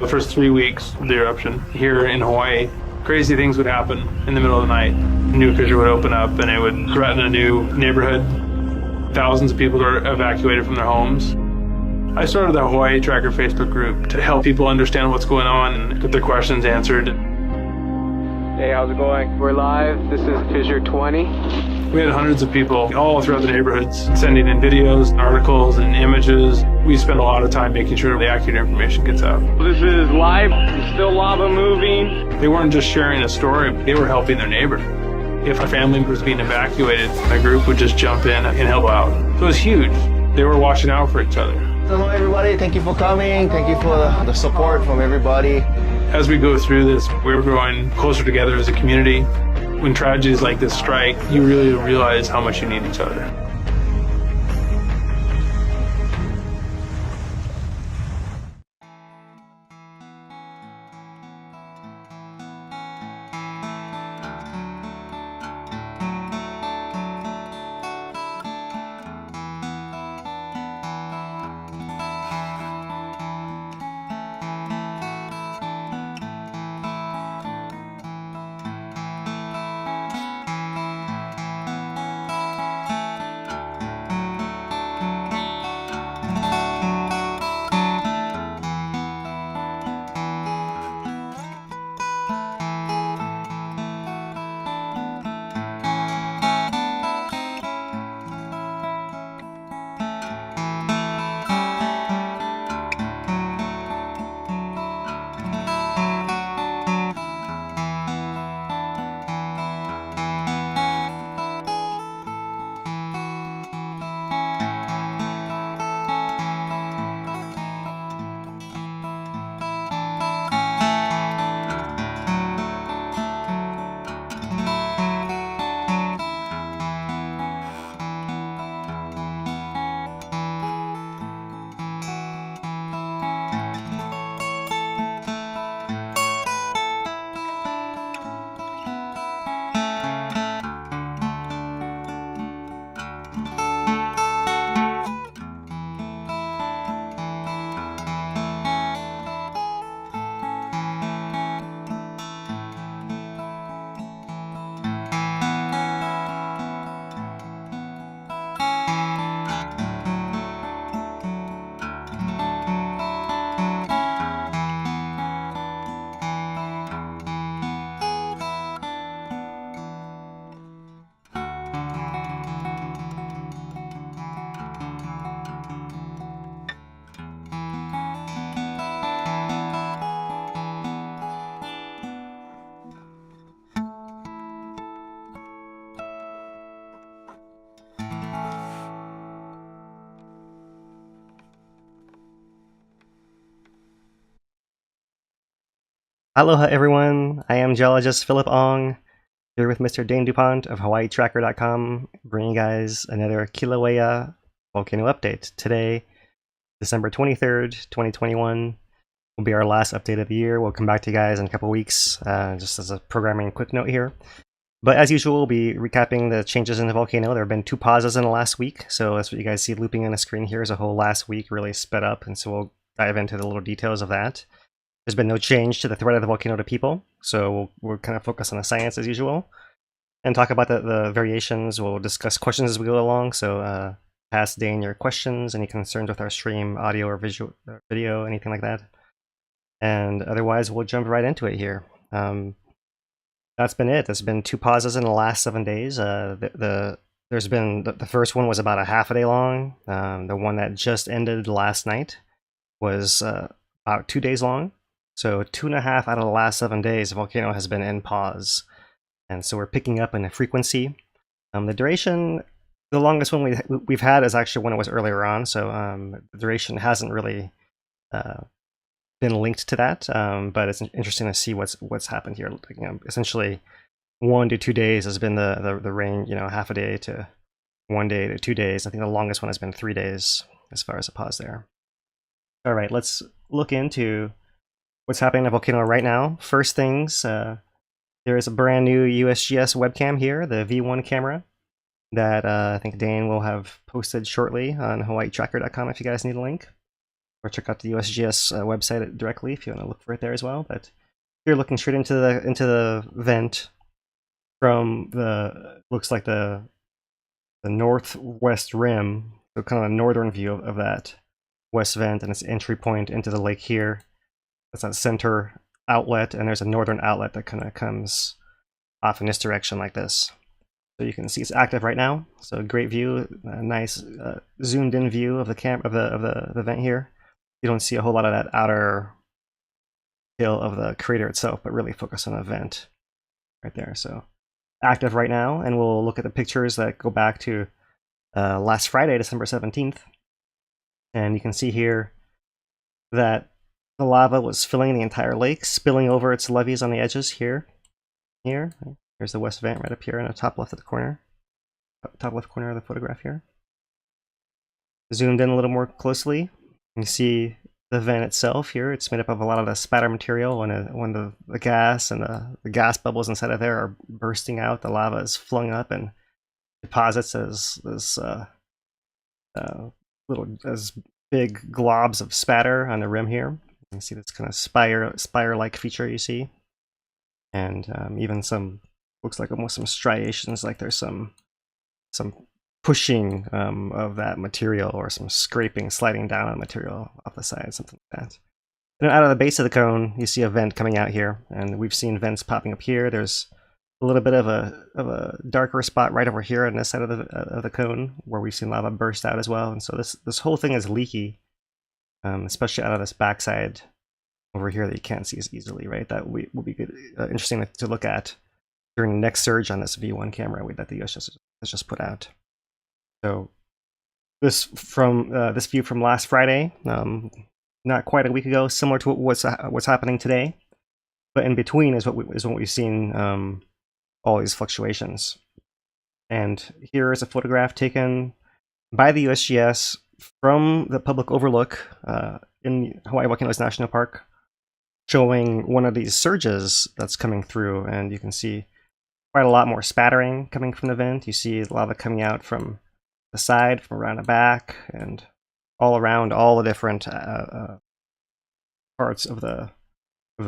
The first 3 weeks of the eruption here in Hawaii, crazy things would happen in the middle of the night. A new fissure would open up and it would threaten a new neighborhood. Thousands of people were evacuated from their homes. I started the Hawaii Tracker Facebook group to help people understand what's going on and get their questions answered. Hey, how's it going? We're live. This is Fissure 20. We had hundreds of people all throughout the neighborhoods sending in videos, articles, and images. We spend a lot of time making sure the accurate information gets out. This is live. Still lava moving. They weren't just sharing a story, they were helping their neighbor. If a family was being evacuated, my group would just jump in and help out. So it was huge. They were watching out for each other. Hello everybody, thank you for coming. Thank you for the support from everybody. As we go through this, we're growing closer together as a community. When tragedies like this strike, you really realize how much you need each other. Aloha everyone, I am geologist Philip Ong, here with Mr. Dane DuPont of HawaiiTracker.com, bringing you guys another Kilauea volcano update. Today, December 23rd, 2021, will be our last update of the year. We'll come back to you guys in a couple weeks, just as a programming quick note here. But as usual, we'll be recapping the changes in the volcano. There have been 2 pauses in the last week, so that's what you guys see looping on the screen here is a whole last week really sped up, and so we'll dive into the little details of that. There's been no change to the threat of the volcano to people, so we'll kind of focus on the science as usual and talk about the variations. We'll discuss questions as we go along, so ask Dane your questions, any concerns with our stream, audio or video, anything like that. And otherwise, we'll jump right into it here. That's been it. There's been 2 pauses in the last 7 days. The first one was about a half a day long. The one that just ended last night was about 2 days long. So 2.5 out of the last 7 days, the volcano has been in pause. And so we're picking up in the frequency. The duration, the longest one we've had is actually when it was earlier on. So the duration hasn't really been linked to that. But it's interesting to see what's happened here. Essentially, 1 to 2 days has been the range, half a day to 1 day to 2 days. I think the longest one has been 3 days as far as a pause there. All right, let's look into what's happening in the volcano right now. First things, there is a brand new USGS webcam here, the V1 camera, that I think Dane will have posted shortly on HawaiiTracker.com if you guys need a link. or check out the USGS website directly if you want to look for it there as well. But you're looking straight into the vent from looks like the northwest rim, so kind of a northern view of that west vent and its entry point into the lake here. That's that center outlet, and there's a northern outlet that kind of comes off in this direction like this. So you can see it's active right now. So great view, a nice zoomed in view of the vent here. You don't see a whole lot of that outer tail of the crater itself, but really focus on the vent right there. So active right now, and we'll look at the pictures that go back to last Friday, December 17th. And you can see here that the lava was filling the entire lake, spilling over its levees on the edges here. Here's the west vent right up here in the top left of the corner. Top left corner of the photograph here. Zoomed in a little more closely, you see the vent itself here. It's made up of a lot of the spatter material. When the gas and the gas bubbles inside of there are bursting out, the lava is flung up and deposits as big globs of spatter on the rim here. You can see this kind of spire-like feature you see, and even some looks like almost some striations, like there's some pushing of that material, or some scraping, sliding down on the material off the side, something like that. And out of the base of the cone, you see a vent coming out here, and we've seen vents popping up here. There's a little bit of a darker spot right over here on this side of the cone where we've seen lava burst out as well. And so this whole thing is leaky, especially out of this backside over here that you can't see as easily, right? That will be good, interesting to look at during the next surge on this V1 camera that the USGS has just put out. So this view from last Friday, not quite a week ago, similar to what's happening today, but in between is what we've seen, all these fluctuations. And here is a photograph taken by the USGS from the public overlook in Hawaiʻi Volcanoes National Park, showing one of these surges that's coming through, and you can see quite a lot more spattering coming from the vent. You see lava coming out from the side, from around the back, and all around. All the different parts of the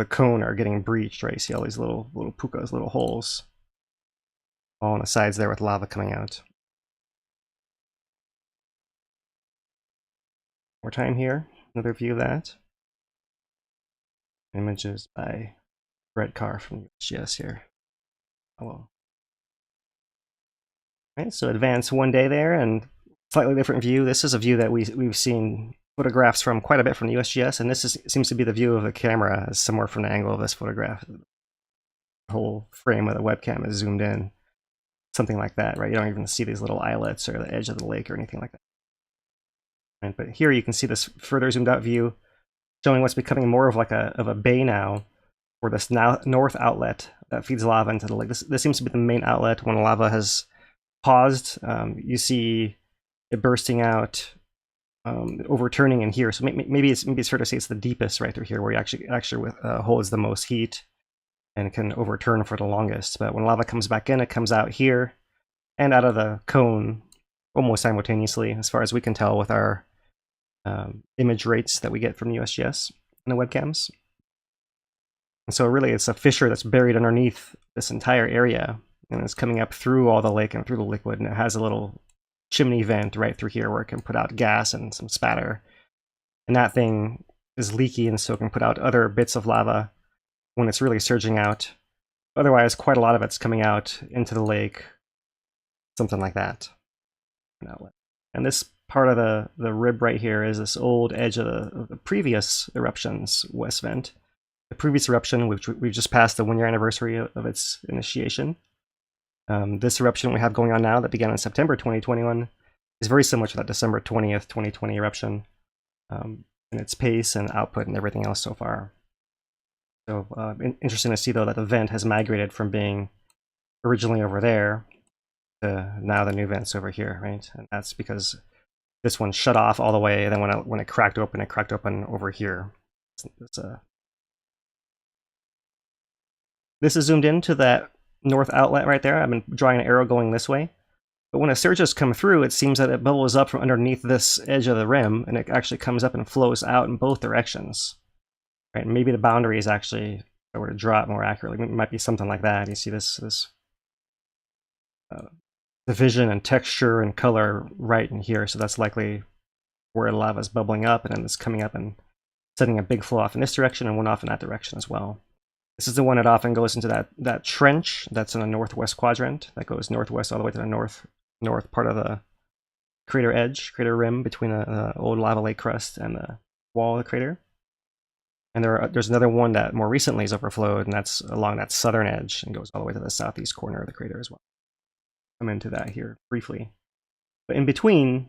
cone are getting breached, right? You see all these little pukas, little holes, all on the sides there with lava coming out. More time here, another view of that. Images by Brett Carr from USGS here. Hello. Right, so advance one day there, and slightly different view. This is a view that we've seen photographs from quite a bit from the USGS, and this seems to be the view of the camera, somewhere from the angle of this photograph. The whole frame of the webcam is zoomed in, something like that, right? You don't even see these little islets or the edge of the lake or anything like that. Right, but here you can see this further zoomed out view, showing what's becoming more of like a bay now, for this north outlet that feeds lava into the lake. This seems to be the main outlet. When lava has paused, you see it bursting out, overturning in here. So maybe it's fair to say it's the deepest right through here, where you actually holds the most heat and can overturn for the longest. But when lava comes back in, it comes out here and out of the cone almost simultaneously, as far as we can tell with our image rates that we get from the USGS and the webcams. And so really it's a fissure that's buried underneath this entire area, and it's coming up through all the lake and through the liquid, and it has a little chimney vent right through here where it can put out gas and some spatter. And that thing is leaky, and so it can put out other bits of lava when it's really surging out. Otherwise, quite a lot of it's coming out into the lake, something like that. And this part of the rib right here is this old edge of the previous eruption's west vent. The previous eruption, which we've just passed the 1-year anniversary of its initiation. This eruption we have going on now that began in September 2021 is very similar to that December 20th, 2020 eruption in its pace and output and everything else so far. So interesting to see, though, that the vent has migrated from being originally over there to now the new vent's over here, right? And that's because this one shut off all the way, and then when it cracked open over here. This is zoomed into that north outlet right there. I've been drawing an arrow going this way. But when a surges come through, it seems that it bubbles up from underneath this edge of the rim, and it actually comes up and flows out in both directions. Right? And maybe the boundary is actually, if I were to draw it more accurately, it might be something like that. You see this division and texture and color right in here, so that's likely where the lava is bubbling up, and then it's coming up and setting a big flow off in this direction and one off in that direction as well. This is the one that often goes into that trench that's in the northwest quadrant, that goes northwest all the way to the north part of the crater edge, crater rim between the old lava lake crust and the wall of the crater. And there's another one that more recently has overflowed, and that's along that southern edge and goes all the way to the southeast corner of the crater as well. Come into that here briefly. But in between,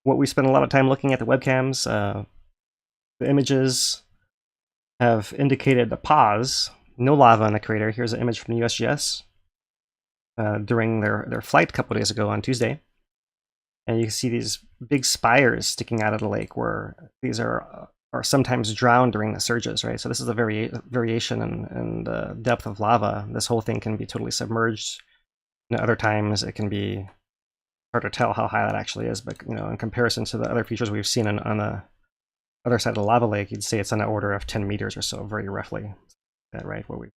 what we spent a lot of time looking at the webcams, the images have indicated the pause, no lava in the crater. Here's an image from the USGS during their flight a couple days ago on Tuesday. And you can see these big spires sticking out of the lake where these are sometimes drowned during the surges, right? So this is a variation in depth of lava. This whole thing can be totally submerged. And other times it can be hard to tell how high that actually is, but in comparison to the other features we've seen on the other side of the lava lake, you'd say it's on the order of 10 meters or so, very roughly. That right? What we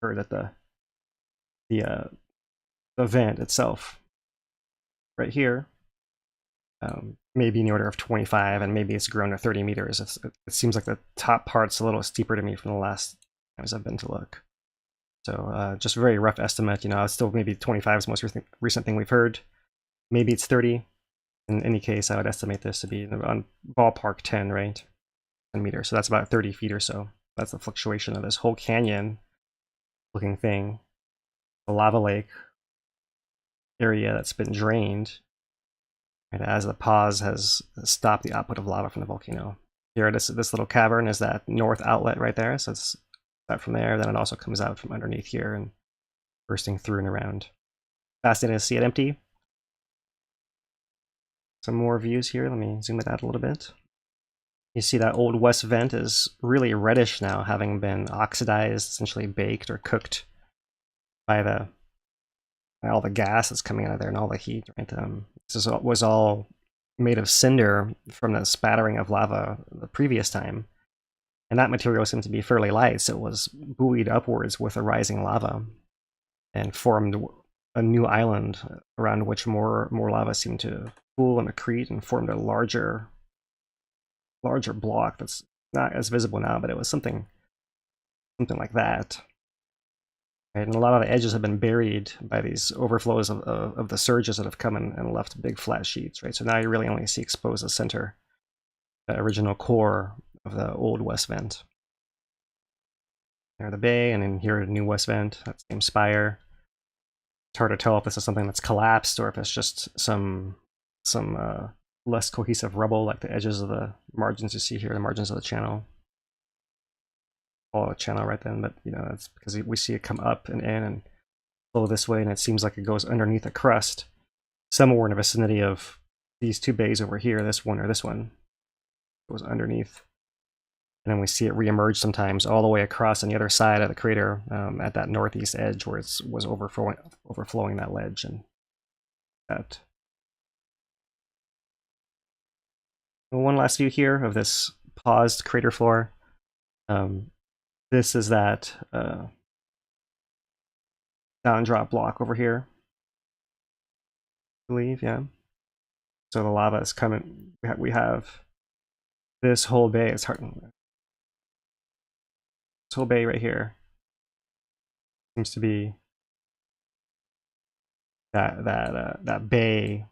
heard that the vent itself, right here, maybe in the order of 25, and maybe it's grown to 30 meters. It seems like the top part's a little steeper to me from the last times I've been to look. So just a very rough estimate. Still maybe 25 is the most recent thing we've heard. Maybe it's 30. In any case, I would estimate this to be on ballpark 10, right? 10 meters. So that's about 30 feet or so. That's the fluctuation of this whole canyon-looking thing. The lava lake area that's been drained, and as the pause has stopped the output of lava from the volcano. Here, this little cavern is that north outlet right there. So it's that from there. Then it also comes out from underneath here and bursting through and around. Fascinating to see it empty. Some more views here. Let me zoom it out a little bit. You see that old west vent is really reddish now, having been oxidized, essentially baked or cooked by all the gas that's coming out of there and all the heat. Right? This was all made of cinder from the spattering of lava the previous time, and that material seemed to be fairly light, so it was buoyed upwards with the rising lava and formed a new island around which more lava seemed to pool and accrete and formed a larger block that's not as visible now, but it was something like that. Right? And a lot of the edges have been buried by these overflows of the surges that have come and left big flat sheets, right? So now you really only see exposed the center, the original core of the old west vent. There the bay, and then here the new west vent, that same spire. It's hard to tell if this is something that's collapsed or if it's just some less cohesive rubble, like the edges of the margins you see here, the margins of the channel. Follow the channel right then, but that's because we see it come up and in and flow this way, and it seems like it goes underneath a crust somewhere in the vicinity of these two bays over here, this one or this one. It goes underneath. And then we see it reemerge sometimes all the way across on the other side of the crater at that northeast edge where it was overflowing that ledge and that. And one last view here of this paused crater floor. This is that down drop block over here, I believe, yeah. So the lava is coming. We have this whole bay. It's hard. This whole bay right here seems to be that bay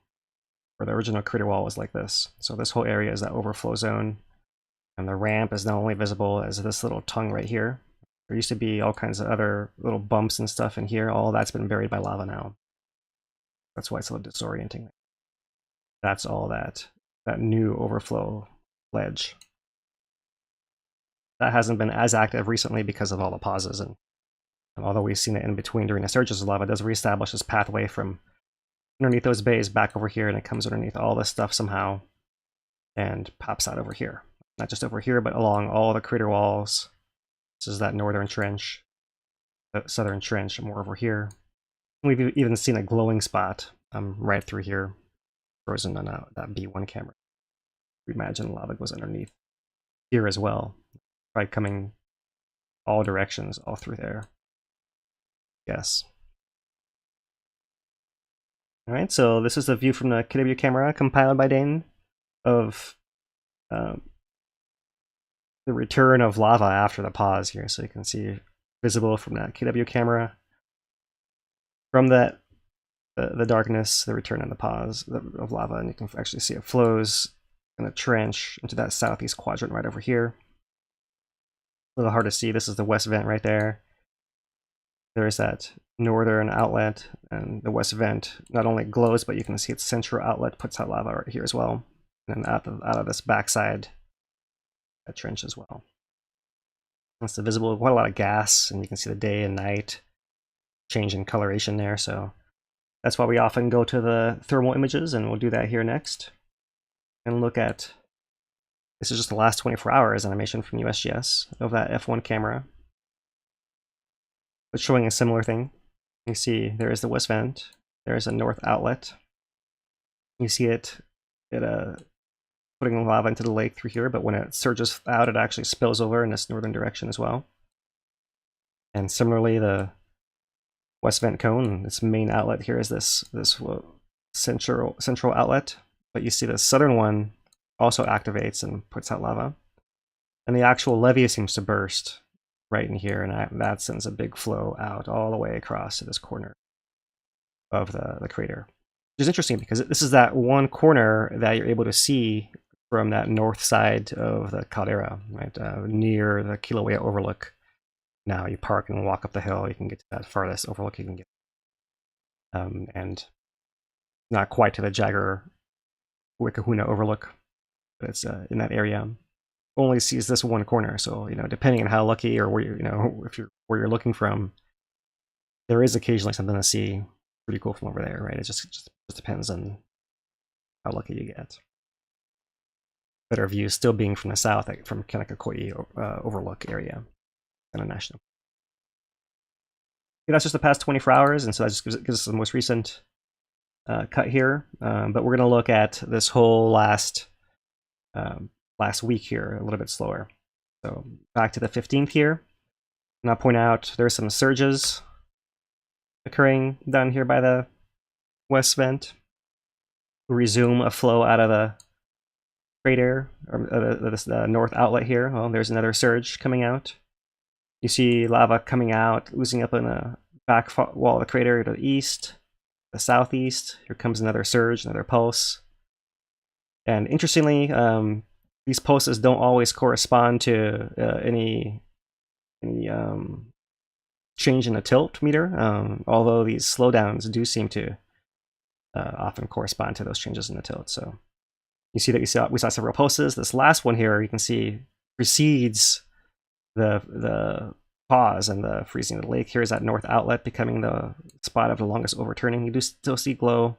where the original crater wall was like this. So this whole area is that overflow zone, and the ramp is now only visible as this little tongue right here. There used to be all kinds of other little bumps and stuff in here. All that's been buried by lava now. That's why it's a little disorienting. That's all that new overflow ledge. That hasn't been as active recently because of all the pauses, and although we've seen it in between during the surges of lava, it does reestablish this pathway from underneath those bays back over here, and it comes underneath all this stuff somehow and pops out over here. Not just over here, but along all the crater walls. This is that northern trench, the southern trench, more over here. We've even seen a glowing spot right through here, frozen on that B1 camera. We imagine lava goes underneath here as well, probably coming all directions, all through there. Yes. All right, so this is the view from the Kīlauea camera compiled by Dane of the return of lava after the pause here. So you can see visible from that Kīlauea camera from that the darkness, the return and the pause of lava, and you can actually see it flows in a trench into that southeast quadrant right over here. A little hard to see. This is the west vent right there. There's that northern outlet, and the west vent not only glows, but you can see its central outlet puts out lava right here as well, and out of this backside that trench as well. That's the visible, quite a lot of gas, and you can see the day and night change in coloration there. So that's why we often go to the thermal images, and we'll do that here next and look at, this is just the last 24 hours animation from USGS of that F1 camera, but showing a similar thing. You see there is the west vent, there's a north outlet. You see it putting lava into the lake through here, but when it surges out, it actually spills over in this northern direction as well. And similarly, the west vent cone, its main outlet here is this central outlet, but you see the southern one also activates and puts out lava. And the actual levee seems to burst right in here, and that sends a big flow out all the way across to this corner of the crater. Which is interesting because this is that one corner that you're able to see from that north side of the caldera, right, near the Kilauea overlook. Now you park and walk up the hill, you can get to that farthest overlook you can get. And not quite to the Jagger Wikahuna overlook, but it's in that area. Only sees this one corner, so depending on how lucky or where where you're looking from, there is occasionally something to see pretty cool from over there, right? It just depends on how lucky you get. Better view still being from the south, from Kanakakoi overlook area, international. Okay, that's just the past 24 hours, and so that just gives us the most recent cut here. But we're going to look at this whole last week here a little bit slower. So back to the 15th here, and I'll point out there's some surges occurring down here by the west vent. We resume a flow out of the crater, or this north outlet here. Well, there's another surge coming out. You see lava coming out, oozing up in the back wall of the crater to the east, the southeast. Here comes another surge, another pulse. And interestingly, these pulses don't always correspond to any change in the tilt meter, although these slowdowns do seem to often correspond to those changes in the tilt. So you see that we saw several pulses. This last one here, you can see, precedes the pause and the freezing of the lake. Here's that north outlet becoming the spot of the longest overturning. You do still see glow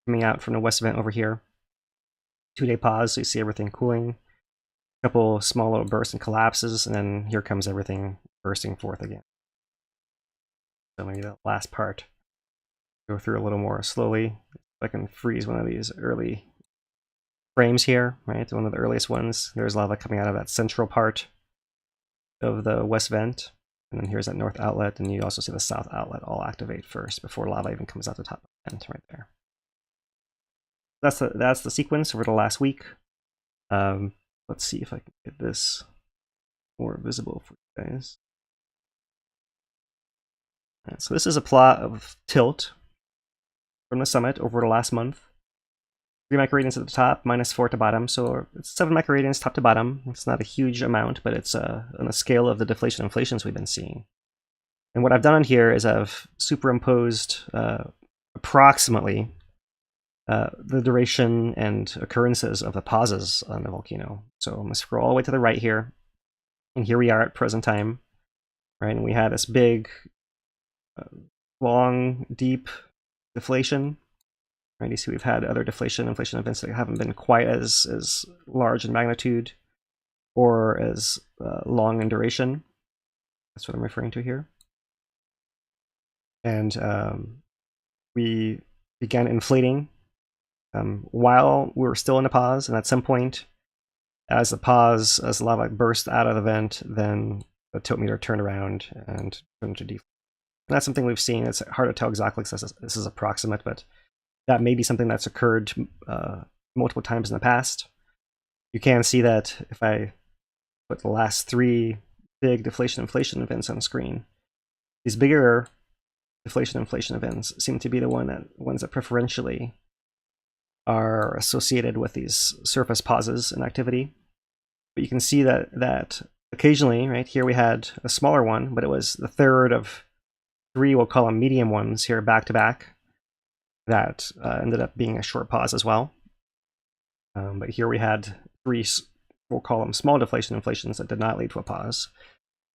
coming out from the west vent over here. 2-day pause, so you see everything cooling. A couple small little bursts and collapses, and then here comes everything bursting forth again. So maybe the last part, go through a little more slowly. I can freeze one of these early frames here, right? One of the earliest ones. There's lava coming out of that central part of the west vent, and then here's that north outlet, and you also see the south outlet all activate first before lava even comes out the top of the vent right there. That's the sequence over the last week. Let's see if I can get this more visible for you guys. Right, so this is a plot of tilt from the summit over the last month. 3 microradians at the top, -4 at the bottom. So it's 7 microradians top to bottom. It's not a huge amount, but it's on the scale of the deflation inflations we've been seeing. And what I've done on here is I've superimposed approximately the duration and occurrences of the pauses on the volcano. So I'm going to scroll all the way to the right here, and here we are at present time, right? And we had this big, long, deep deflation, right? You see we've had other deflation, inflation events that haven't been quite as large in magnitude or as long in duration. That's what I'm referring to here. And we began inflating while we were still in a pause, and at some point, as the lava burst out of the vent, then the tilt meter turned around and turned to deflate. And that's something we've seen. It's hard to tell exactly because this is approximate, but that may be something that's occurred multiple times in the past. You can see that if I put the last 3 big deflation inflation events on screen, these bigger deflation inflation events seem to be the ones that preferentially are associated with these surface pauses in activity. But you can see that occasionally, right here we had a smaller one, but it was the third of 3, we'll call them medium ones here back to back, that ended up being a short pause as well. But here we had 3, we'll call them small deflation inflations that did not lead to a pause.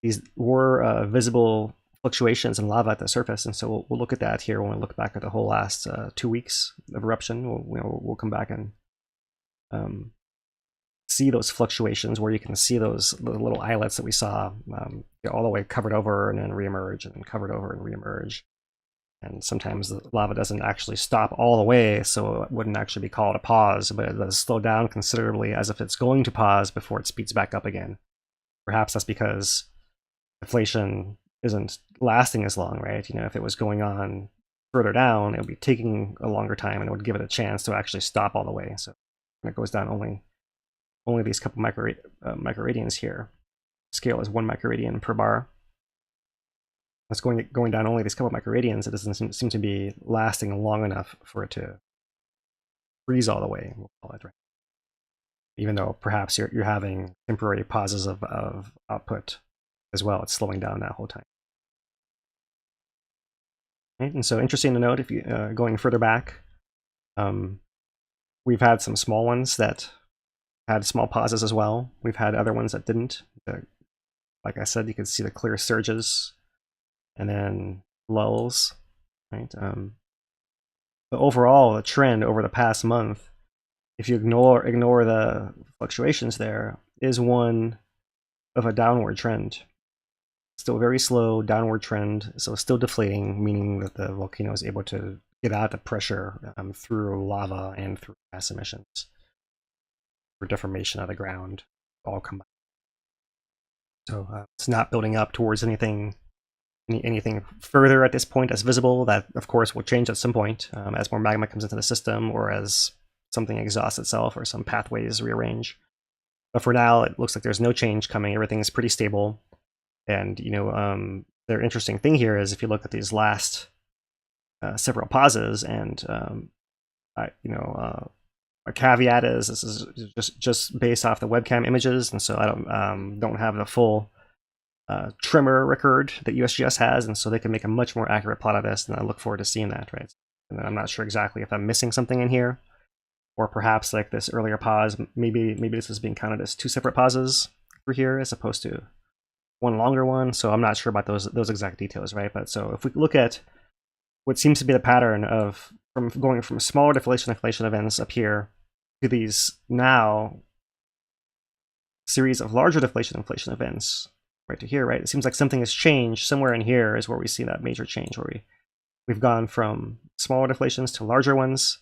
These were visible fluctuations in lava at the surface, and so we'll look at that here when we look back at the whole last 2 weeks of eruption. We'll come back and see those fluctuations where you can see those little islets that we saw all the way covered over and then reemerge and then covered over and reemerge. And sometimes the lava doesn't actually stop all the way, so it wouldn't actually be called a pause, but it does slow down considerably as if it's going to pause before it speeds back up again. Perhaps that's because deflation isn't lasting as long, right? You know, if it was going on further down, it would be taking a longer time and it would give it a chance to actually stop all the way. So when it goes down only these couple microradians here. Scale is 1 microradian per bar. It's going down only these couple microradians. It doesn't seem to be lasting long enough for it to freeze all the way, we'll call it, right? Even though perhaps you're having temporary pauses of output as well. It's slowing down that whole time. Right? And so interesting to note, if you going further back, we've had some small ones that had small pauses as well. We've had other ones that didn't. Like I said, you can see the clear surges and then lulls, right? But overall, the trend over the past month, if you ignore the fluctuations there, is one of a downward trend. Still very slow downward trend, so still deflating, meaning that the volcano is able to get out the pressure through lava and through gas emissions for deformation of the ground, all combined. So it's not building up towards anything further at this point that's visible. That, of course, will change at some point as more magma comes into the system or as something exhausts itself or some pathways rearrange. But for now, it looks like there's no change coming. Everything is pretty stable. And, you know, the interesting thing here is if you look at these last several pauses, and, a caveat is this is just based off the webcam images, and so I don't have the full tremor record that USGS has, and so they can make a much more accurate plot of this, and I look forward to seeing that, right? And then I'm not sure exactly if I'm missing something in here, or perhaps like this earlier pause, maybe this is being counted as 2 separate pauses for here as opposed to 1 longer one. So I'm not sure about those exact details, right? But so if we look at what seems to be the pattern of going from smaller deflation inflation events up here to these now series of larger deflation inflation events right to here, right? It seems like something has changed. Somewhere in here is where we see that major change, where we've gone from smaller deflations to larger ones,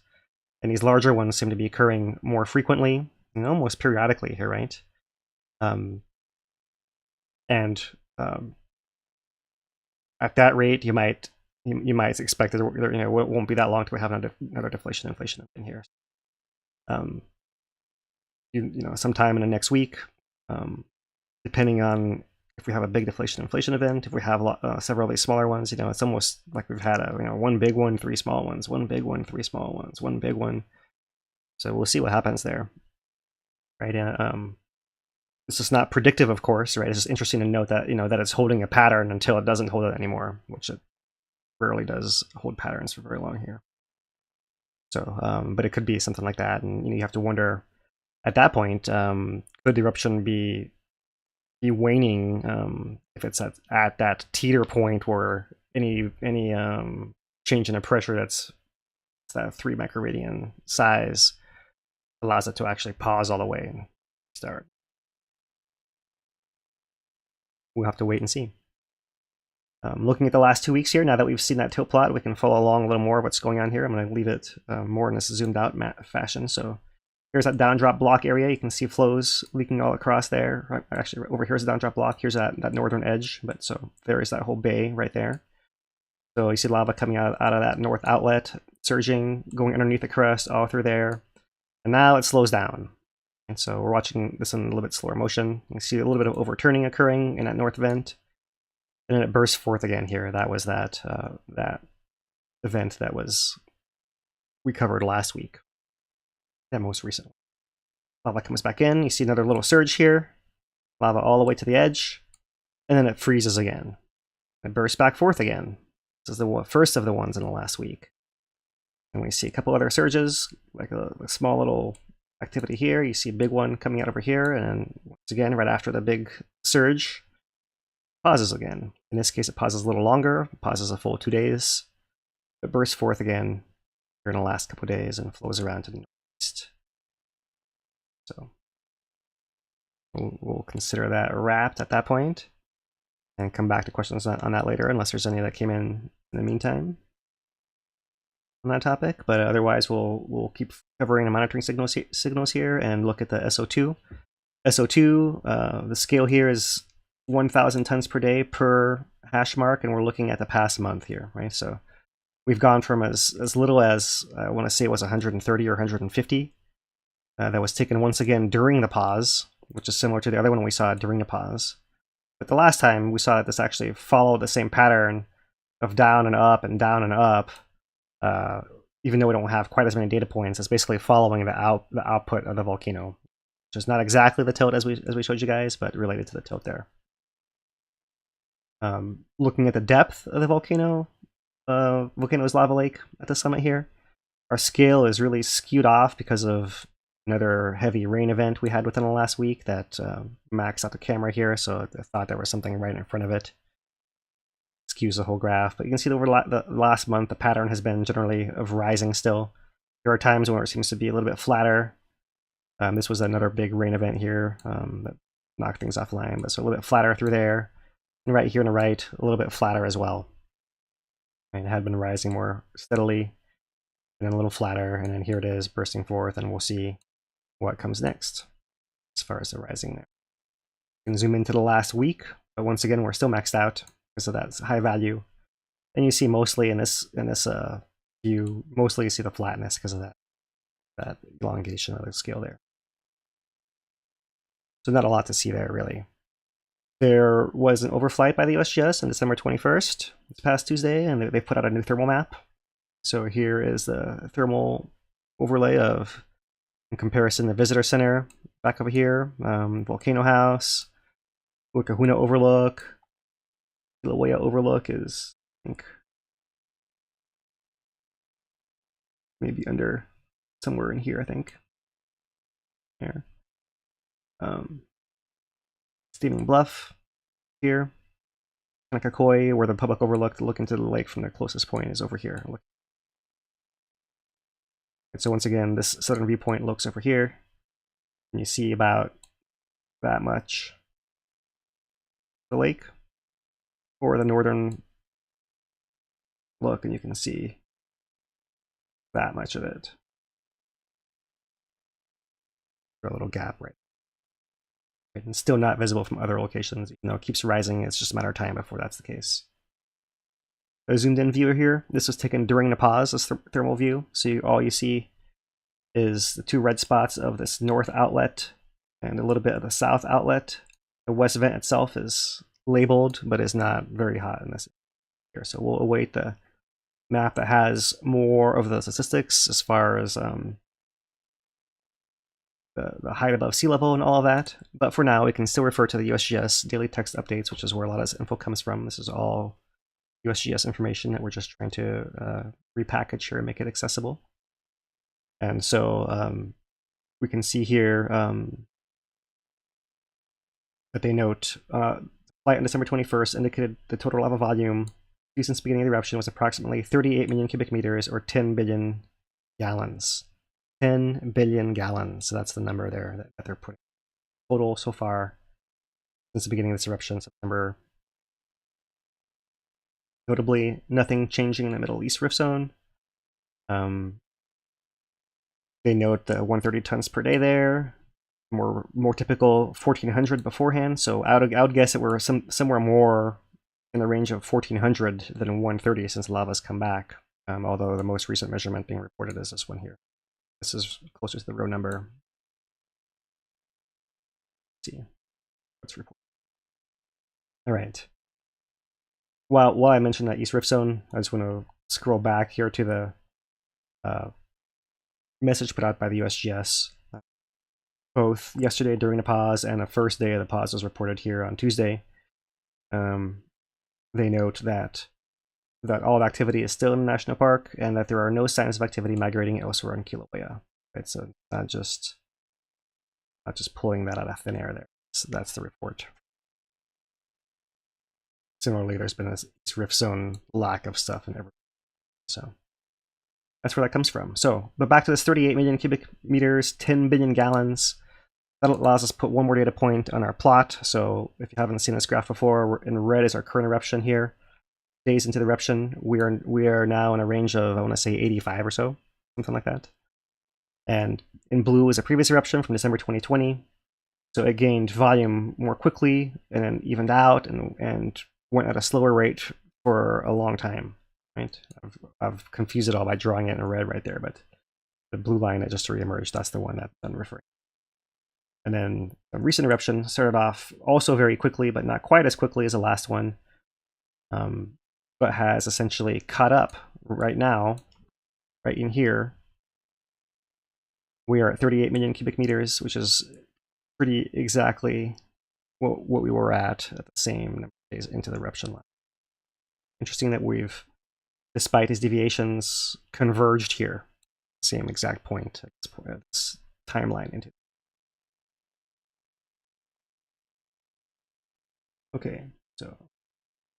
and these larger ones seem to be occurring more frequently and almost periodically here, right? At that rate, you might expect that it won't be that long till we have another deflation inflation in here. Sometime in the next week, depending on if we have a big deflation inflation event, if we have several of these smaller ones, it's almost like we've had one big one, 3 small ones, one big one, 3 small ones, one big one. So we'll see what happens there, right? It's just not predictive, of course, right? It's just interesting to note that that it's holding a pattern until it doesn't hold it anymore, which it rarely does hold patterns for very long here. So, but it could be something like that, and you have to wonder at that point, could the eruption be waning if it's at that teeter point where any change in the pressure that's that 3 microradian size allows it to actually pause all the way and start. We'll have to wait and see. Looking at the last 2 weeks here, now that we've seen that tilt plot, we can follow along a little more what's going on here. I'm going to leave it more in this zoomed out fashion. So here's that down drop block area. You can see flows leaking all across there. Actually, over here's the down drop block. Here's that northern edge. But so there is that whole bay right there. So you see lava coming out of that north outlet, surging, going underneath the crust, all through there. And now it slows down. And so we're watching this in a little bit slower motion. You can see a little bit of overturning occurring in that north vent. And then it bursts forth again here. That was that event that we covered last week. That most recent one. Lava comes back in. You see another little surge here. Lava all the way to the edge. And then it freezes again. It bursts back forth again. This is the first of the ones in the last week. And we see a couple other surges, like a small little activity here. You see a big one coming out over here. And then once again, right after the big surge, pauses again. In this case, it pauses a little longer, pauses a full 2 days. It bursts forth again during the last couple of days and flows around to the northeast. So we'll consider that wrapped at that point and come back to questions on that later, unless there's any that came in the meantime on that topic. But otherwise, we'll keep covering the monitoring signals here and look at the SO2. SO2, the scale here is 1,000 tons per day per hash mark, and we're looking at the past month here, right? So we've gone from as little as, I want to say it was 130 or 150. That was taken once again during the pause, which is similar to the other one we saw during the pause. But the last time we saw that this actually followed the same pattern of down and up and down and up, even though we don't have quite as many data points. It's basically following the output of the volcano, which is not exactly the tilt as we showed you guys, but related to the tilt there. Looking at the depth of the volcano's lava lake at the summit here, our scale is really skewed off because of another heavy rain event we had within the last week that maxed out the camera here, so I thought there was something right in front of it. Skews the whole graph, but you can see that over the last month the pattern has been generally of rising still. There are times where it seems to be a little bit flatter. This was another big rain event here that knocked things offline, but so a little bit flatter through there. And right here on the right, a little bit flatter as well. And it had been rising more steadily, and then a little flatter, and then here it is bursting forth, and we'll see what comes next as far as the rising there. You can zoom into the last week, but once again, we're still maxed out because of that high value. And you see mostly in this view, mostly you see the flatness because of that elongation of the scale there. So not a lot to see there, really. There was an overflight by the USGS on December 21st, this past Tuesday, and they put out a new thermal map. So here is the thermal overlay of, in comparison, the visitor center back over here, Volcano House, Kahuna Overlook, Kīlauea Overlook is, I think, maybe under somewhere in here, I think. There. Steaming Bluff here. Kīlauea, where the public overlook to look into the lake from the closest point is over here. So once again, this southern viewpoint looks over here, and you see about that much the lake, or the northern look, and you can see that much of it. A little gap right. And still not visible from other locations. Even though it keeps rising, it's just a matter of time before that's the case. A zoomed in view here. This was taken during the pause, this thermal view. So all you see is the two red spots of this north outlet and a little bit of the south outlet. The west vent itself is labeled, but is not very hot in this here. So we'll await the map that has more of the statistics as far as the height above sea level and all of that. But for now, we can still refer to the USGS daily text updates, which is where a lot of this info comes from. This is all USGS information that we're just trying to repackage here and make it accessible. And so we can see here that they note flight on December 21st indicated the total lava volume since the beginning of the eruption was approximately 38 million cubic meters, or 10 billion gallons. 10 billion gallons. So that's the number there that they're putting. Total so far since the beginning of this eruption, September Notably, nothing changing in the Middle East rift zone. They note the 130 tons per day there. More typical 1400 beforehand. So I would guess that we're somewhere more in the range of 1400 than 130 since lava's come back. Although the most recent measurement being reported is this one here. This is closer to the row number. Let's see what's reported. All right. While I mentioned that East Rift Zone, I just want to scroll back here to the message put out by the USGS. Both yesterday during the pause and the first day of the pause was reported here on Tuesday. They note that all activity is still in the national park and that there are no signs of activity migrating elsewhere in Kīlauea. Right, so not just pulling that out of thin air there. So that's the report. Similarly, there's been this rift zone lack of stuff in everything. So that's where that comes from. So, but back to this 38 million cubic meters, 10 billion gallons. That allows us to put one more data point on our plot. So if you haven't seen this graph before, in red is our current eruption here. Days into the eruption, we are now in a range of, I want to say 85 or so, something like that. And in blue is a previous eruption from December 2020. So it gained volume more quickly and then evened out and went at a slower rate for a long time. Right? I've confused it all by drawing it in red right there, but the blue line that just reemerged, that's the one that I'm referring to. And then a recent eruption started off also very quickly, but not quite as quickly as the last one, but has essentially caught up right now, right in here. We are at 38 million cubic meters, which is pretty exactly what we were at the same number of days into the eruption line. Interesting that we've, despite these deviations, converged here, same exact point at this timeline into. Okay, so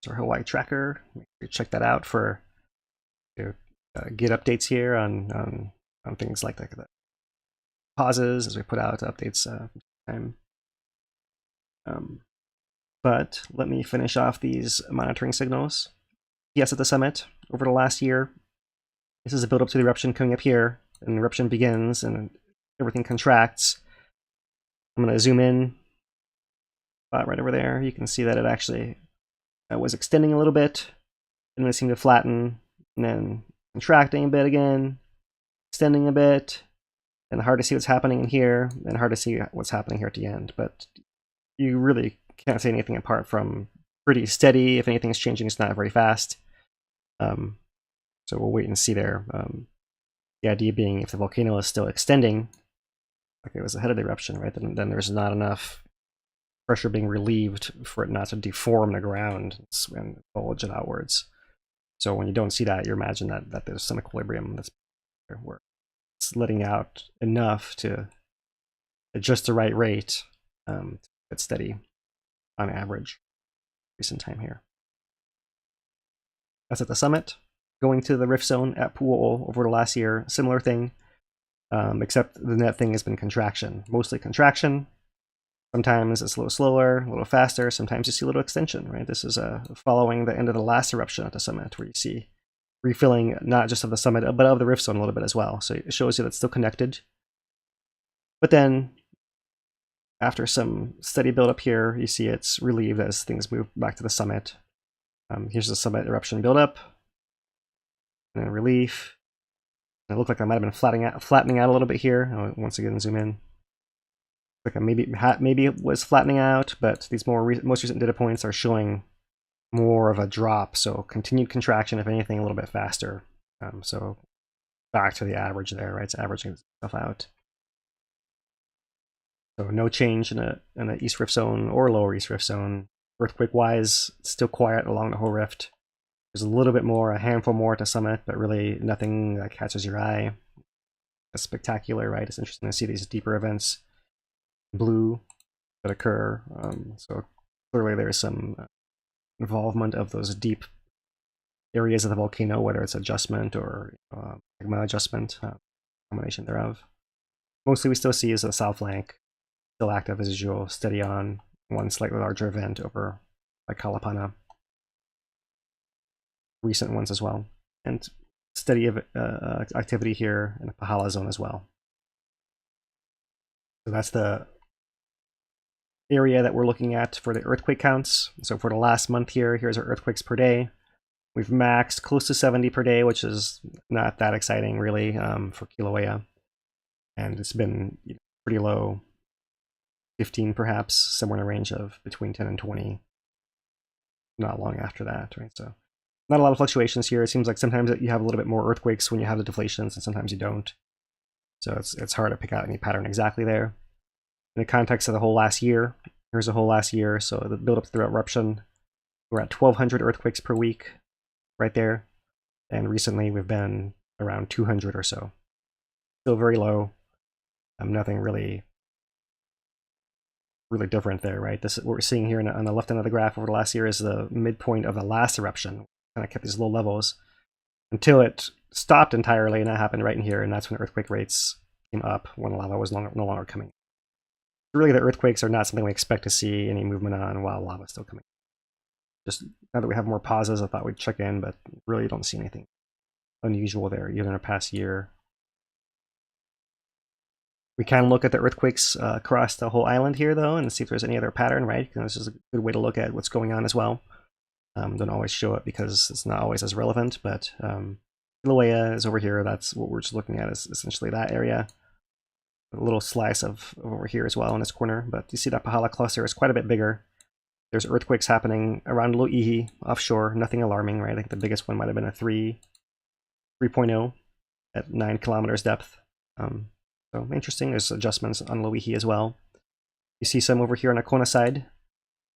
it's our Hawaii tracker. Make sure you check that out for get updates here on things like the pauses as we put out updates time. But let me finish off these monitoring signals. Yes, at the summit over the last year, this is a build up to the eruption coming up here, and the eruption begins and everything contracts. I'm going to zoom in. Right over there, you can see that it actually was extending a little bit, and then it seemed to flatten, and then contracting a bit again, extending a bit, and hard to see what's happening in here, and hard to see what's happening here at the end. But you really can't say anything apart from pretty steady. If anything's changing, it's not very fast. So we'll wait and see there. The idea being if the volcano is still extending, like it was ahead of the eruption, right, then there's not enough pressure being relieved for it not to deform the ground and bulge it outwards. So when you don't see that, you imagine that there's some equilibrium that's where it's letting out enough to at just the right rate to get steady on average recent time here. That's at the summit. Going to the rift zone at Pu'o'o over the last year, similar thing, except the net thing has been contraction, mostly contraction. Sometimes it's a little slower, a little faster. Sometimes you see a little extension, right? This is following the end of the last eruption at the summit, where you see refilling not just of the summit, but of the rift zone a little bit as well. So it shows you that it's still connected. But then, after some steady buildup here, you see it's relieved as things move back to the summit. Here's the summit eruption buildup, and then relief. And it looked like I might have been flattening out a little bit here. I'll once again zoom in. Like maybe it was flattening out, but these most recent data points are showing more of a drop. So continued contraction, if anything, a little bit faster. So back to the average there, right? It's averaging stuff out. So no change in the East Rift Zone or Lower East Rift Zone. Earthquake-wise, it's still quiet along the whole rift. There's a little bit more, a handful more to summit, but really nothing that catches your eye. That's spectacular, right? It's interesting to see these deeper events. Blue that occur. So clearly there's some involvement of those deep areas of the volcano, whether it's adjustment or magma adjustment, combination thereof. Mostly we still see is the south flank, still active as usual, steady on, one slightly larger event over by Kalapana. recent ones as well, and steady activity here in the Pahala zone as well. So that's the area that we're looking at for the earthquake counts. So for the last month here, here's our earthquakes per day. We've maxed close to 70 per day, which is not that exciting really for Kīlauea. And it's been pretty low, 15 perhaps, somewhere in a range of between 10 and 20. Not long after that, right? So not a lot of fluctuations here. It seems like sometimes you have a little bit more earthquakes when you have the deflations, and sometimes you don't. So it's hard to pick out any pattern exactly there. In the context of the whole last year, here's the whole last year. So the build up to the eruption, we're at 1,200 earthquakes per week, right there. And recently we've been around 200 or so. Still very low. Nothing really different there, right? This what we're seeing here on the left end of the graph over the last year is the midpoint of the last eruption. Kind of kept these low levels until it stopped entirely, and that happened right in here, and that's when earthquake rates came up when lava was no longer coming. Really, the earthquakes are not something we expect to see any movement on while lava is still coming. Just now that we have more pauses, I thought we'd check in, but really don't see anything unusual there, even in the past year. We can look at the earthquakes across the whole island here, though, and see if there's any other pattern, right? This is a good way to look at what's going on as well. Don't always show it because it's not always as relevant, but Kilauea is over here. That's what we're just looking at, is essentially that area. A little slice of over here as well in this corner, but you see that Pahala cluster is quite a bit bigger. There's earthquakes happening around Loihi offshore, nothing alarming, right? I think the biggest one might have been a 3.0 at 9 kilometers depth. So interesting, there's adjustments on Loihi as well. You see some over here on the Kona side,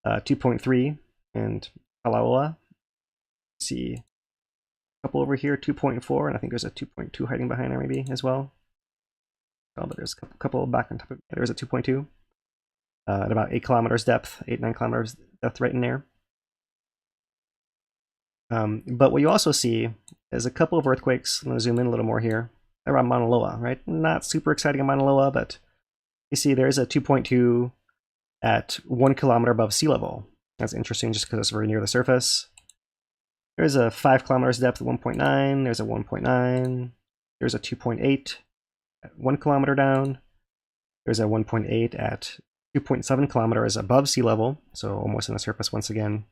2.3, and Kīlauea. See a couple over here, 2.4, and I think there's a 2.2 hiding behind there maybe as well. Oh, but there's a couple back on top of it. There's a 2.2 at about 8 kilometers depth, 9 kilometers depth right in there. But what you also see is a couple of earthquakes. I'm going to zoom in a little more here around Mauna Loa, right? Not super exciting on Mauna Loa, but you see there's a 2.2 at 1 kilometer above sea level. That's interesting just because it's very near the surface. There's a 5 kilometers depth at 1.9. There's a 1.9. There's a 2.8 at 1 kilometer down. There's a 1.8 at 2.7 kilometers above sea level, so almost on the surface once again.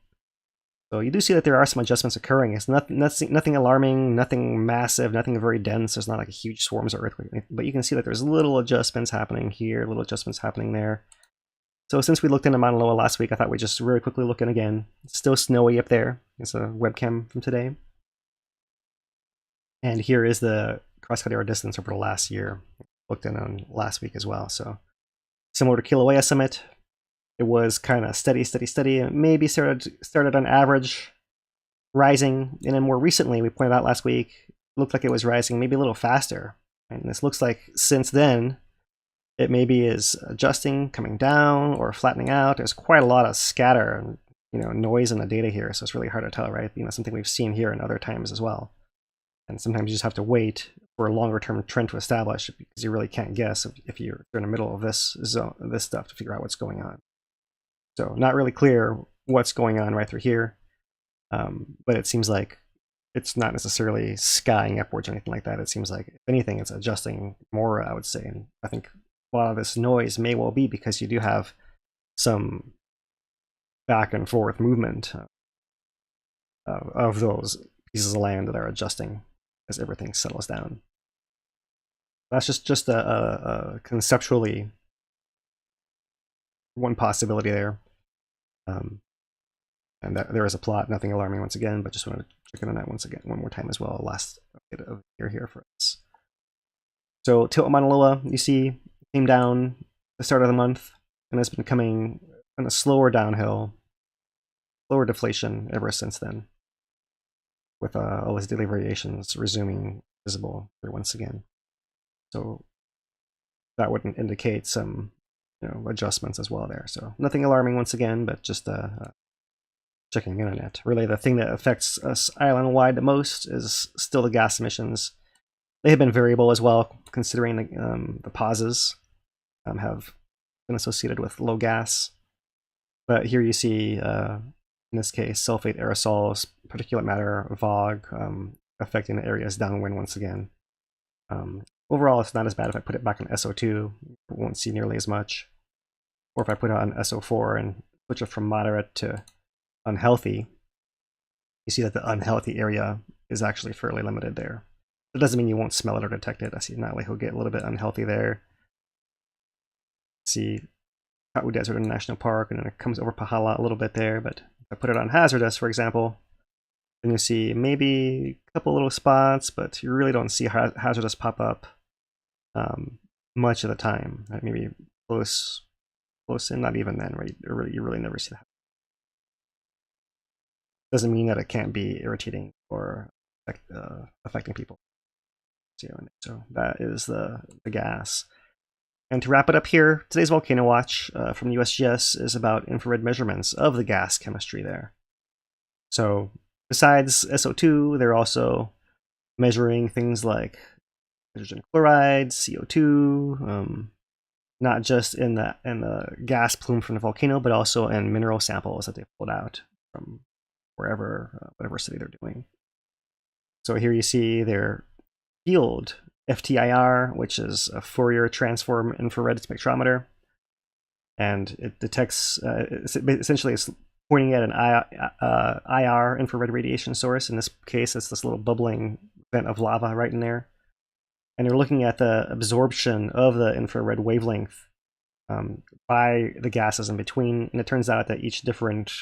So you do see that there are some adjustments occurring. It's nothing alarming, nothing massive, nothing very dense. There's not like a huge swarms of earthquake, but you can see that there's little adjustments happening here, little adjustments happening there. So since we looked into Mauna Loa last week, I thought we'd just very quickly look in again. It's still snowy up there. It's a webcam from today. And here is the cross-cut arrow distance over the last year. Looked in on last week as well. So similar to Kilauea summit, it was kind of steady, and maybe started on average rising. And then more recently, we pointed out last week, it looked like it was rising maybe a little faster. And this looks like since then, it maybe is adjusting, coming down, or flattening out. There's quite a lot of scatter and noise in the data here, so it's really hard to tell, right? Something we've seen here in other times as well. And sometimes you just have to wait for a longer-term trend to establish because you really can't guess if you're in the middle of this stuff to figure out what's going on. So not really clear what's going on right through here, but it seems like it's not necessarily skying upwards or anything like that. It seems like, if anything, it's adjusting more, I would say. And I think a lot of this noise may well be because you do have some back and forth movement of those pieces of land that are adjusting as everything settles down. That's just a conceptually one possibility there. And that there is a plot, nothing alarming once again, but just wanted to check in on that one more time as well. Last update of the year here for us. So tilt Mauna Loa, you see, came down the start of the month and has been coming on a slower downhill, slower deflation ever since then, with all these daily variations resuming visible here once again. So that would indicate some adjustments as well there. So nothing alarming once again, but just checking in on it. Really, the thing that affects us island-wide the most is still the gas emissions. They have been variable as well, considering the pauses have been associated with low gas. But here you see in this case, sulfate aerosols, particulate matter, fog, affecting the areas downwind once again. Overall, it's not as bad if I put it back on SO2. It won't see nearly as much. Or if I put it on SO4 and switch it from moderate to unhealthy, you see that the unhealthy area is actually fairly limited there. It doesn't mean you won't smell it or detect it. I see Natalie will get a little bit unhealthy there. See Kīlauea Desert National Park, and then it comes over Pahala a little bit there. But if I put it on hazardous, for example, then you see maybe a couple little spots, but you really don't see hazardous pop up much of the time. Right? Maybe close in, not even then, right? You really never see that. Doesn't mean that it can't be irritating or affecting people. So that is the gas. And to wrap it up here, today's Volcano Watch from USGS is about infrared measurements of the gas chemistry there. So besides SO2, they're also measuring things like hydrogen chloride, CO2, not just in the gas plume from the volcano, but also in mineral samples that they pulled out from wherever, whatever city they're doing. So here you see their field FTIR, which is a Fourier transform infrared spectrometer, and it detects essentially it's pointing at an IR infrared radiation source. In this case, it's this little bubbling vent of lava right in there, and you're looking at the absorption of the infrared wavelength by the gases in between. And it turns out that each different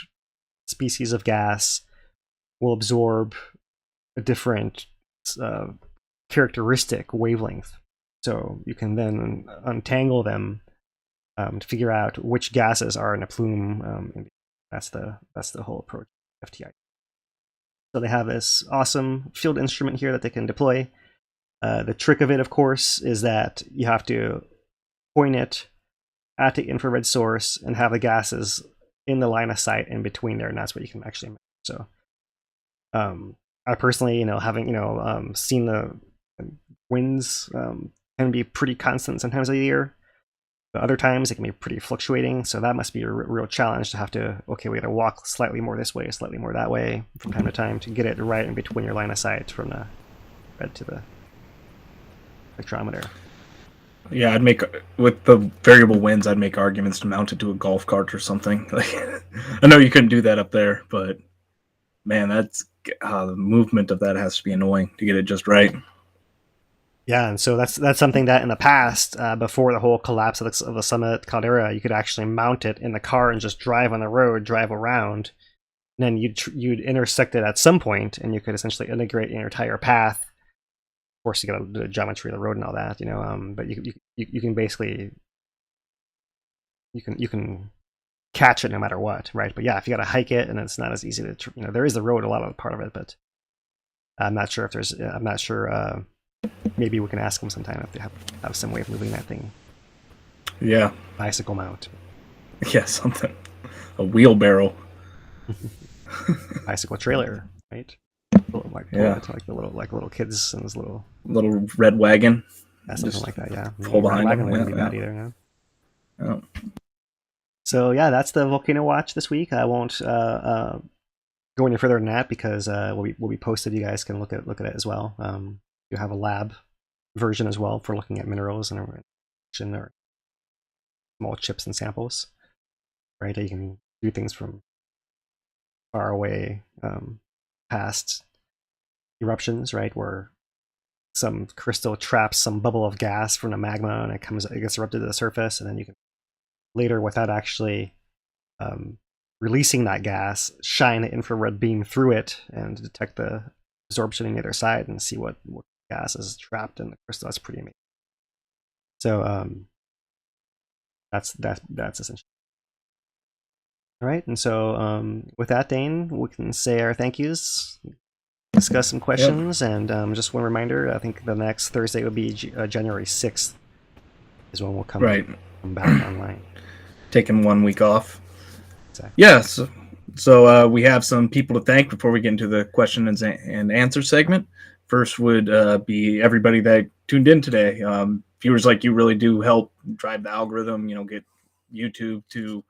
species of gas will absorb a different characteristic wavelength. So you can then untangle them to figure out which gases are in a plume. That's the whole approach of FTI. So they have this awesome field instrument here that they can deploy. The trick of it, of course, is that you have to point it at the infrared source and have the gases in the line of sight in between there, and that's what you can actually measure. So I personally, having seen the winds can be pretty constant sometimes of the year, but other times it can be pretty fluctuating. So that must be a real challenge to have to, okay, we got to walk slightly more this way, slightly more that way from time to time to get it right in between your line of sight from the red to the spectrometer. Yeah, I'd make, with the variable winds, I'd make arguments to mount it to a golf cart or something. I know you couldn't do that up there, but man, that's the movement of that has to be annoying to get it just right. Yeah, and so that's something that in the past, before the whole collapse of the summit caldera, you could actually mount it in the car and just drive on the road, drive around, and then you'd intersect it at some point, and you could essentially integrate your entire path. Of course, you got to do the geometry of the road and all that, but you can basically you can catch it no matter what, right? But yeah, if you got to hike it, and it's not as easy to, there is the road, a lot of the part of it, but I'm not sure if there's, maybe we can ask them sometime if they have some way of moving that thing. Yeah. Bicycle mount. Yeah, something. A wheelbarrow. Bicycle trailer, right? Like the little kids and this little red wagon. Yeah, something like that, yeah. Pull behind wagon them. wouldn't be bad either, no? Oh. So yeah, that's the Volcano Watch this week. I won't go any further than that because will be posted. You guys can look at it as well. You have a lab version as well for looking at minerals and or small chips and samples. Right, you can do things from far away, past eruptions, right, where some crystal traps some bubble of gas from the magma and it gets erupted to the surface, and then you can later, without actually releasing that gas, shine an infrared beam through it and detect the absorption on the other side and see what gas is trapped in the crystal. That's pretty amazing. So that's essentially. All right, and so with that, Dane, we can say our thank yous, discuss some questions, and just one reminder, I think the next Thursday will be January 6th is when we'll come back online. Taking 1 week off. Exactly. Yeah, so we have some people to thank before we get into the question and answer segment. First would be everybody that tuned in today. Viewers like you really do help drive the algorithm, get YouTube to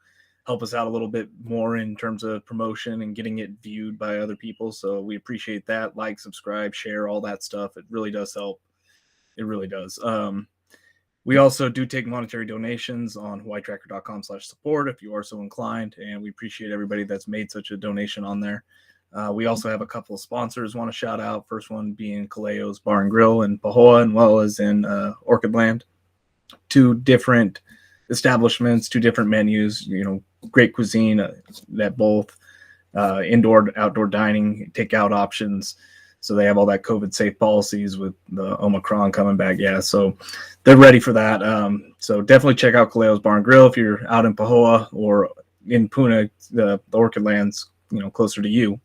help us out a little bit more in terms of promotion and getting it viewed by other people. So we appreciate that. Like, subscribe, share, all that stuff. It really does help. It really does. We also do take monetary donations on hawaiitracker.com/support if you are so inclined, and we appreciate everybody that's made such a donation on there. We also have a couple of sponsors want to shout out. First one being Kīlauea's Bar and Grill in Pahoa, and well as in Orchid Land. 2 different establishments, 2 different menus, great cuisine that both indoor, outdoor dining, takeout options. So they have all that COVID safe policies with the Omicron coming back. Yeah, so they're ready for that. So definitely check out Kīlauea's Bar and Grill if you're out in Pahoa or in Puna, the Orchid Lands, closer to you.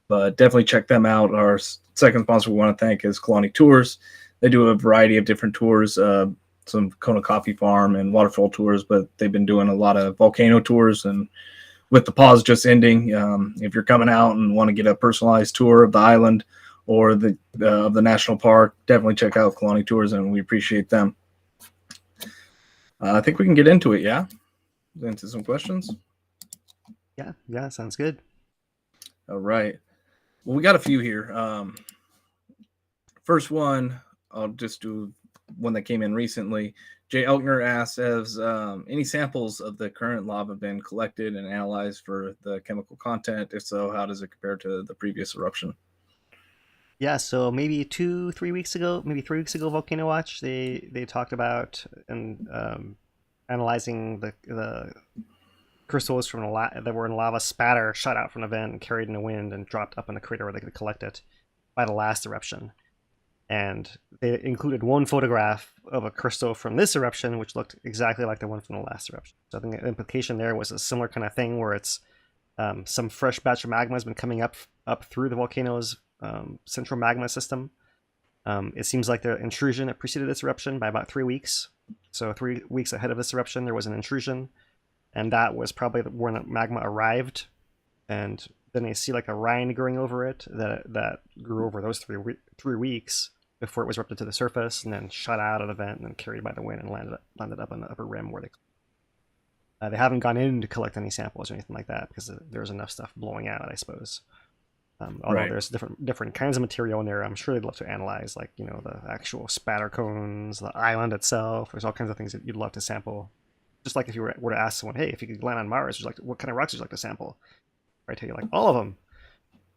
But definitely check them out. Our second sponsor we want to thank is Kalani Tours. They do a variety of different tours, some Kona Coffee Farm and waterfall tours, but they've been doing a lot of volcano tours. And with the pause just ending, if you're coming out and want to get a personalized tour of the island or the national park, definitely check out Kalani Tours, and we appreciate them. I think we can get into it, yeah? Into some questions? Yeah, sounds good. All right. Well, we got a few here. First one, I'll just do one that came in recently. Jay Elkner asks, has any samples of the current lava been collected and analyzed for the chemical content? If so, how does it compare to the previous eruption? Yeah, so maybe 2-3 weeks ago, maybe 3 weeks ago, Volcano Watch, they talked about and analyzing the crystals from that were in lava spatter shot out from the vent and carried in the wind and dropped up in the crater where they could collect it by the last eruption. And they included one photograph of a crystal from this eruption, which looked exactly like the one from the last eruption. So I think the implication there was a similar kind of thing where it's some fresh batch of magma has been coming up through the volcano's central magma system. It seems like the intrusion that preceded this eruption by about 3 weeks. So 3 weeks ahead of this eruption, there was an intrusion, and that was probably when the magma arrived. And then they see like a rind growing over it that grew over those 3 weeks before it was erupted to the surface, and then shot out of the vent and then carried by the wind and landed up on the upper rim where they haven't gone in to collect any samples or anything like that because there's enough stuff blowing out, I suppose. Although there's different kinds of material in there, I'm sure they'd love to analyze, like the actual spatter cones, the island itself. There's all kinds of things that you'd love to sample. Just like if you were to ask someone, hey, if you could land on Mars, what kind of rocks would you like to sample? I tell you, like, all of them,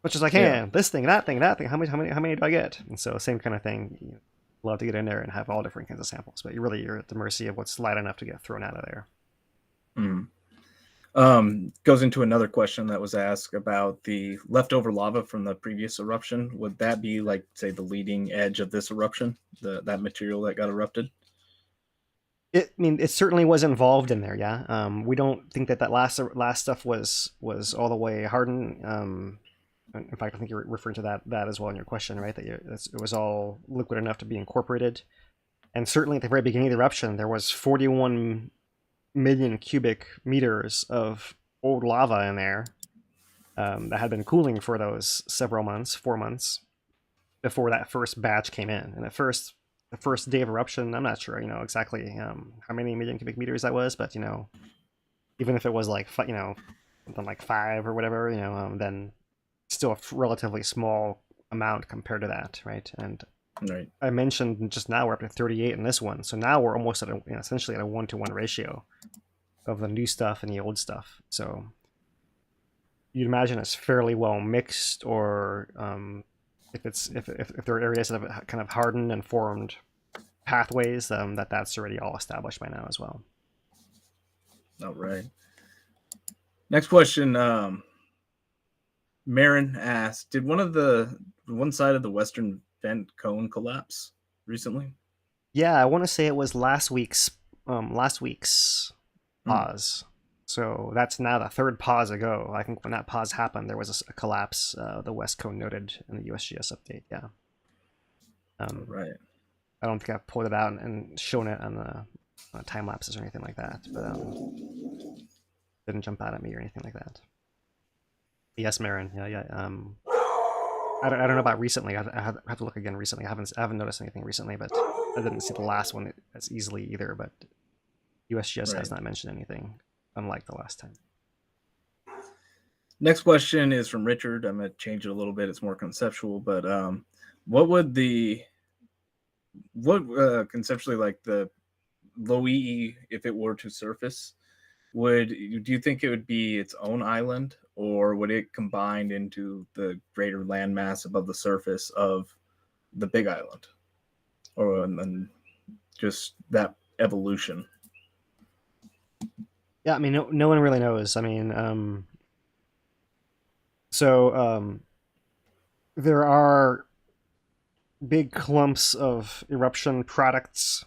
much as I can. Yeah. This thing, that thing, that thing. How many do I get? And so same kind of thing. Love to get in there and have all different kinds of samples, but you're at the mercy of what's light enough to get thrown out of there. Goes into another question that was asked about the leftover lava from the previous eruption. Would that be like, say, the leading edge of this eruption, that material that got erupted? It certainly was involved in there, yeah. We don't think that last stuff was all the way hardened. In fact, I think you're referring to that as well in your question, right? That it was all liquid enough to be incorporated. And certainly at the very beginning of the eruption, there was 41 million cubic meters of old lava in there that had been cooling for those several months, 4 months, before that first batch came in. And the first day of eruption, I'm not sure, exactly how many million cubic meters that was, but even if it was like something like 5 or whatever, then still a relatively small amount compared to that, right? And right. I mentioned just now we're up to 38 in this one, so now we're almost at essentially at a 1-to-1 ratio of the new stuff and the old stuff. So you'd imagine it's fairly well mixed, or if there are areas that have kind of hardened and formed pathways, that's already all established by now as well. All right. Next question. Marin asked, did one side of the western vent cone collapse recently? Yeah, I want to say it was last week's pause. So that's now the third pause ago. I think when that pause happened, there was a collapse. The West Cone noted in the USGS update. Yeah. Right. I don't think I've pulled it out and shown it on the time lapses or anything like that, but didn't jump out at me or anything like that. Yes, Marin. Yeah. I don't know about recently. I have to look again recently. I haven't noticed anything recently, but I didn't see the last one as easily either. But USGS has not mentioned anything, unlike the last time. Next question is from Richard. I'm going to change it a little bit. It's more conceptual, but what conceptually, like the Loi'i, if it were to surface, do you think it would be its own island, or would it combine into the greater landmass above the surface of the big island, or and just that evolution? Yeah, I mean, no one really knows. I mean, there are big clumps of eruption products,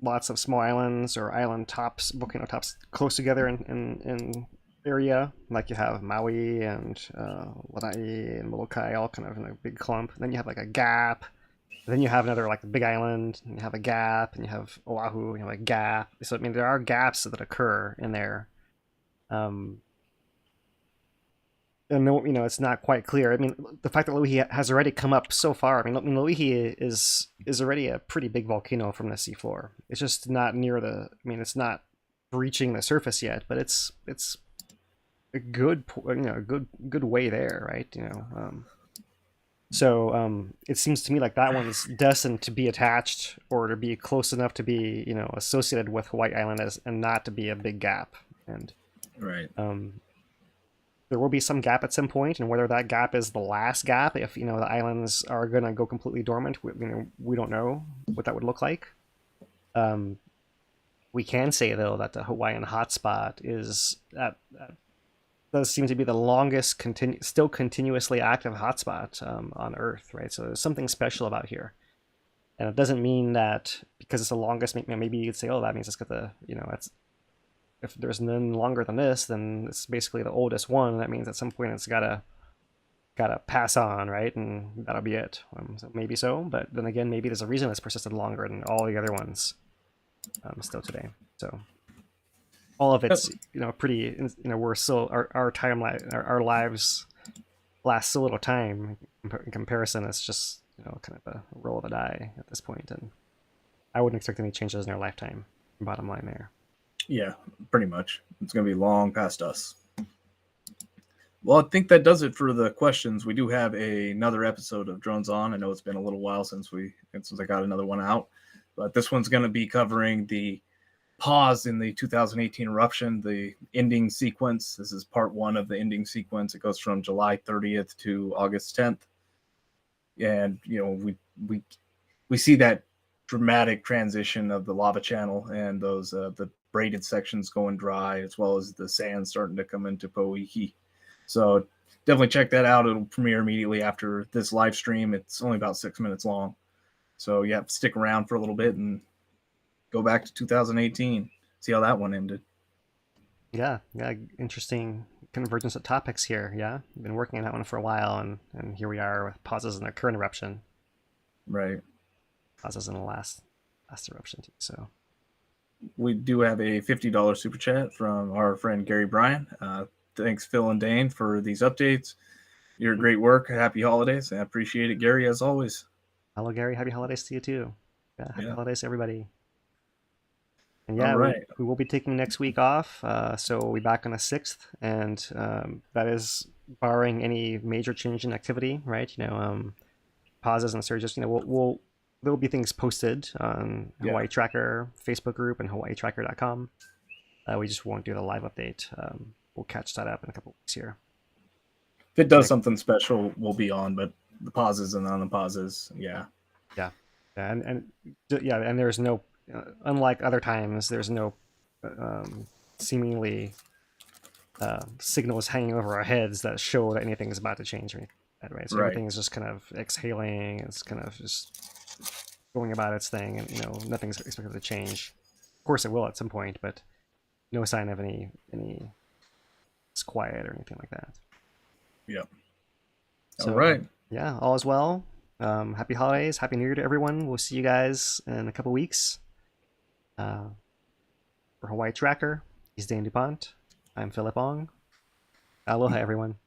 lots of small islands or island tops, volcano tops close together in area. Like you have Maui and Lanai and Molokai all kind of in a big clump. And then you have like a gap. And then you have another like big island, and you have a gap, and you have Oahu, and you have a gap. So I mean, there are gaps that occur in there. And no, it's not quite clear. I mean, the fact that Loihi has already come up so far. I mean, Loihi is already a pretty big volcano from the seafloor. It's just not near the. I mean, it's not reaching the surface yet, but it's a good, good way there, right? So it seems to me like that one's destined to be attached or to be close enough to be, associated with Hawaii Island and not to be a big gap. And right. There will be some gap at some point, and whether that gap is the last gap, if the islands are going to go completely dormant, we don't know what that would look like. We can say though that the Hawaiian hotspot is does seem to be the longest still continuously active hotspot on Earth, right? So there's something special about here, and it doesn't mean that because it's the longest. Maybe you'd say, oh, that means it's got the it's. If there's none longer than this, then it's basically the oldest one. That means at some point it's gotta pass on, right? And that'll be it. So maybe so, but then again, maybe there's a reason it's persisted longer than all the other ones still today. So all of it's pretty. We're still our timeline, our lives last so little time in comparison. It's just kind of a roll of a die at this point, and I wouldn't expect any changes in our lifetime. Bottom line there. Yeah, pretty much. It's going to be long past us. Well, I think that does it for the questions. We do have another episode of Drones On. I know it's been a little while since I got another one out, but this one's going to be covering the pause in the 2018 eruption, the ending sequence. This is part one of the ending sequence. It goes from July 30th to August 10th. And, we see that dramatic transition of the lava channel and those the braided sections going dry, as well as the sand starting to come into Poihi. So definitely check that out. It'll premiere immediately after this live stream. It's only about 6 minutes long. So yeah, stick around for a little bit and go back to 2018. See how that one ended. Yeah, interesting convergence of topics here. Yeah, I've been working on that one for a while, and here we are with pauses in the current eruption. Right. Pauses in the last eruption too. So we do have a $50 super chat from our friend Gary Bryan. Thanks, Phil and Dane, for these updates. Your great work. Happy holidays. I appreciate it, Gary, as always. Hello, Gary. Happy holidays to you too. Yeah, happy holidays to everybody. And yeah, right. we will be taking next week off, so we'll be back on the 6th, and that is barring any major change in activity, right? Pauses and surges. There will be things posted on Hawaii Tracker Facebook group and hawaiitracker.com. We just won't do the live update. We'll catch that up in a couple weeks here. If it does something special, we'll be on, but the pauses and on the pauses, and there's no, unlike other times, there's no seemingly signals hanging over our heads that show that anything is about to change, right? So everything is just kind of exhaling. It's kind of just going about its thing, and nothing's expected to change. Of course, it will at some point, but no sign of any it's quiet or anything like that. Yep. So, all right. Yeah, all is well. Happy holidays, happy New Year to everyone. We'll see you guys in a couple weeks. For Hawaii Tracker, he's Dan DuPont. I'm Philip Ong. Aloha, everyone.